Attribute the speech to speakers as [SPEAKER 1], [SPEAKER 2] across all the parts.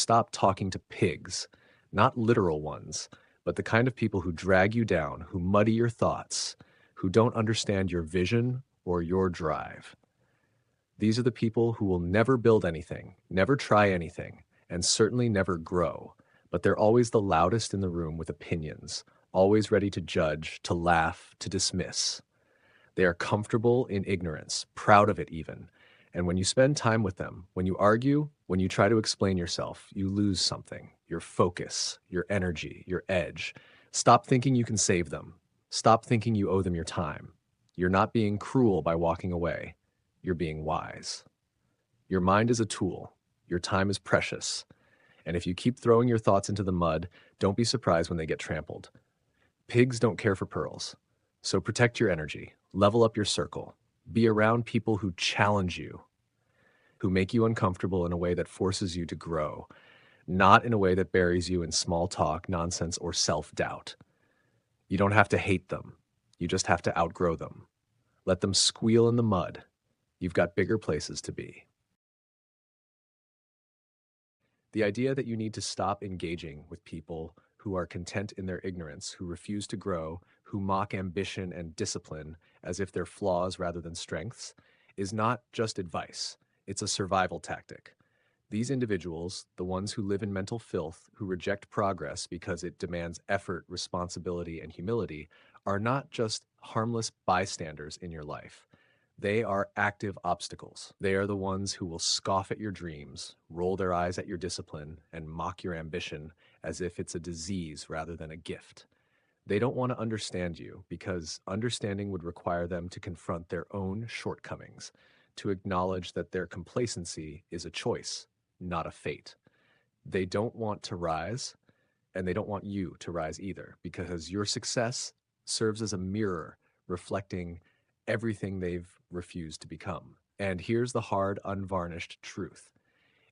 [SPEAKER 1] stop talking to pigs, not literal ones, but the kind of people who drag you down, who muddy your thoughts, who don't understand your vision or your drive. These are the people who will never build anything, never try anything, and certainly never grow, but they're always the loudest in the room with opinions, always ready to judge, to laugh, to dismiss. They are comfortable in ignorance, proud of it even. And when you spend time with them, when you argue, when you try to explain yourself, you lose something: your focus, your energy, your edge. Stop thinking you can save them. Stop thinking you owe them your time. You're not being cruel by walking away. You're being wise. Your mind is a tool. Your time is precious. And if you keep throwing your thoughts into the mud, don't be surprised when they get trampled. Pigs don't care for pearls. So protect your energy, level up your circle, be around people who challenge you, who make you uncomfortable in a way that forces you to grow, not in a way that buries you in small talk, nonsense, or self-doubt. You don't have to hate them. You just have to outgrow them. Let them squeal in the mud. You've got bigger places to be. The idea that you need to stop engaging with people who are content in their ignorance, who refuse to grow, who mock ambition and discipline as if they're flaws rather than strengths, is not just advice. It's a survival tactic. These individuals, the ones who live in mental filth, who reject progress because it demands effort, responsibility, and humility, are not just harmless bystanders in your life. They are active obstacles. They are the ones who will scoff at your dreams, roll their eyes at your discipline, and mock your ambition as if it's a disease rather than a gift. They don't want to understand you because understanding would require them to confront their own shortcomings, to acknowledge that their complacency is a choice, not a fate. They don't want to rise, and they don't want you to rise either, because your success serves as a mirror reflecting everything they've refused to become. And here's the hard, unvarnished truth.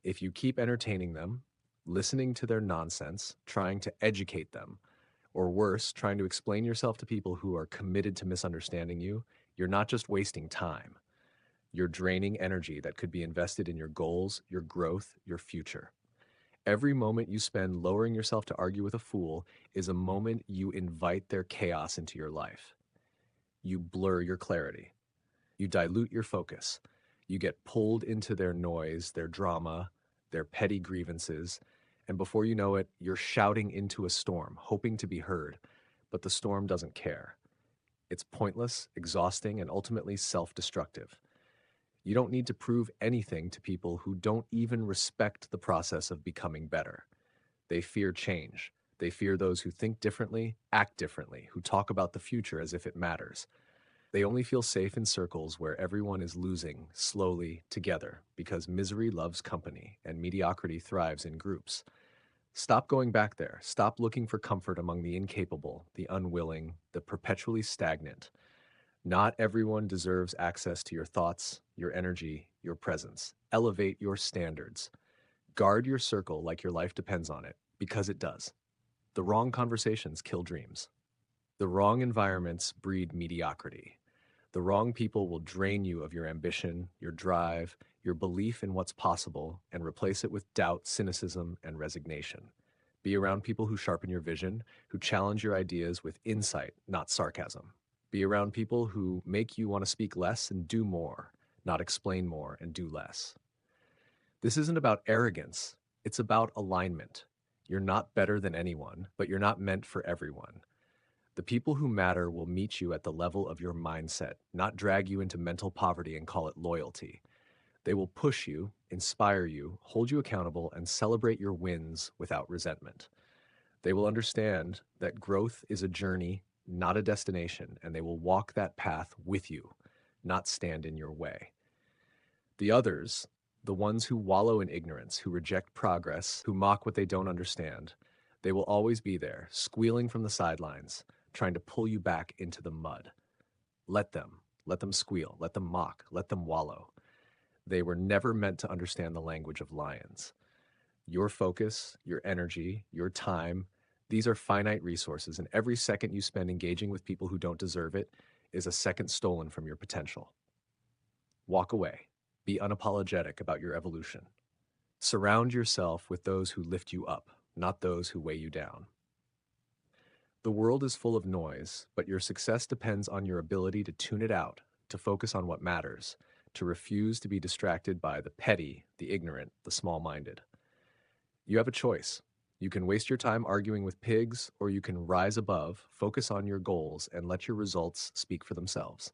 [SPEAKER 1] If you keep entertaining them, listening to their nonsense, trying to educate them, or worse, trying to explain yourself to people who are committed to misunderstanding you, you're not just wasting time. You're draining energy that could be invested in your goals, your growth, your future. Every moment you spend lowering yourself to argue with a fool is a moment you invite their chaos into your life. You blur your clarity. You dilute your focus. You get pulled into their noise, their drama, their petty grievances, and before you know it, you're shouting into a storm, hoping to be heard, but the storm doesn't care. It's pointless, exhausting, and ultimately self-destructive. You don't need to prove anything to people who don't even respect the process of becoming better. They fear change. They fear those who think differently, act differently, who talk about the future as if it matters. They only feel safe in circles where everyone is losing, slowly, together, because misery loves company and mediocrity thrives in groups. Stop going back there. Stop looking for comfort among the incapable, the unwilling, the perpetually stagnant. Not everyone deserves access to your thoughts, your energy, your presence. Elevate your standards. Guard your circle like your life depends on it, because it does. The wrong conversations kill dreams. The wrong environments breed mediocrity. The wrong people will drain you of your ambition, your drive, your belief in what's possible, and replace it with doubt, cynicism, and resignation. Be around people who sharpen your vision, who challenge your ideas with insight, not sarcasm. Be around people who make you want to speak less and do more, not explain more and do less. This isn't about arrogance. It's about alignment. You're not better than anyone, but you're not meant for everyone. The people who matter will meet you at the level of your mindset, not drag you into mental poverty and call it loyalty. They will push you, inspire you, hold you accountable, and celebrate your wins without resentment. They will understand that growth is a journey, not a destination, and they will walk that path with you, not stand in your way. The others, the ones who wallow in ignorance, who reject progress, who mock what they don't understand, they will always be there, squealing from the sidelines, trying to pull you back into the mud. Let them squeal, let them mock, let them wallow. They were never meant to understand the language of lions. Your focus, your energy, your time, these are finite resources, and every second you spend engaging with people who don't deserve it is a second stolen from your potential. Walk away. Be unapologetic about your evolution. Surround yourself with those who lift you up, not those who weigh you down. The world is full of noise, but your success depends on your ability to tune it out, to focus on what matters, to refuse to be distracted by the petty, the ignorant, the small-minded. You have a choice. You can waste your time arguing with pigs, or you can rise above, focus on your goals, and let your results speak for themselves.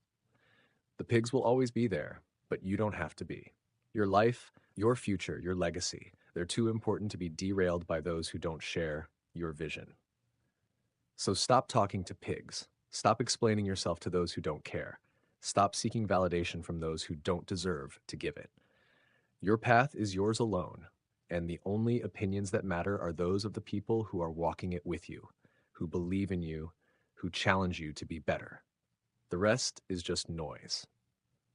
[SPEAKER 1] The pigs will always be there, but you don't have to be. Your life, your future, your legacy, they're too important to be derailed by those who don't share your vision. So stop talking to pigs. Stop explaining yourself to those who don't care. Stop seeking validation from those who don't deserve to give it. Your path is yours alone, and the only opinions that matter are those of the people who are walking it with you, who believe in you, who challenge you to be better. The rest is just noise.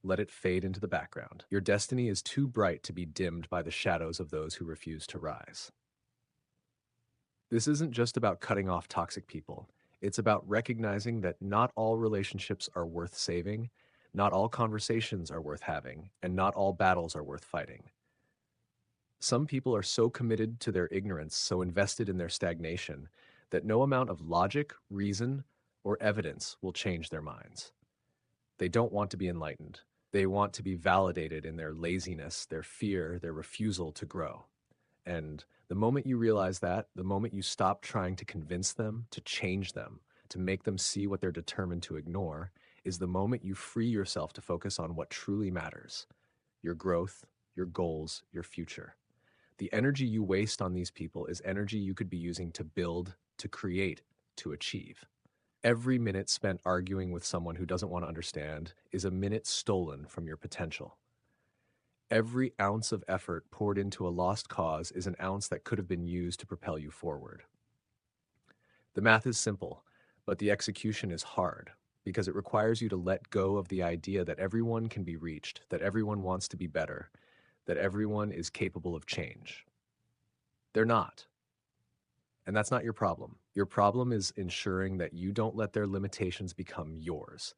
[SPEAKER 1] Let it fade into the background. Your destiny is too bright to be dimmed by the shadows of those who refuse to rise. This isn't just about cutting off toxic people. It's about recognizing that not all relationships are worth saving, not all conversations are worth having, and not all battles are worth fighting. Some people are so committed to their ignorance, so invested in their stagnation, that no amount of logic, reason, or evidence will change their minds. They don't want to be enlightened. They want to be validated in their laziness, their fear, their refusal to grow. And the moment you realize that, the moment you stop trying to convince them, to change them, to make them see what they're determined to ignore, is the moment you free yourself to focus on what truly matters: your growth, your goals, your future. The energy you waste on these people is energy you could be using to build, to create, to achieve. Every minute spent arguing with someone who doesn't want to understand is a minute stolen from your potential. Every ounce of effort poured into a lost cause is an ounce that could have been used to propel you forward. The math is simple, but the execution is hard because it requires you to let go of the idea that everyone can be reached, that everyone wants to be better, that everyone is capable of change. They're not. And that's not your problem. Your problem is ensuring that you don't let their limitations become yours.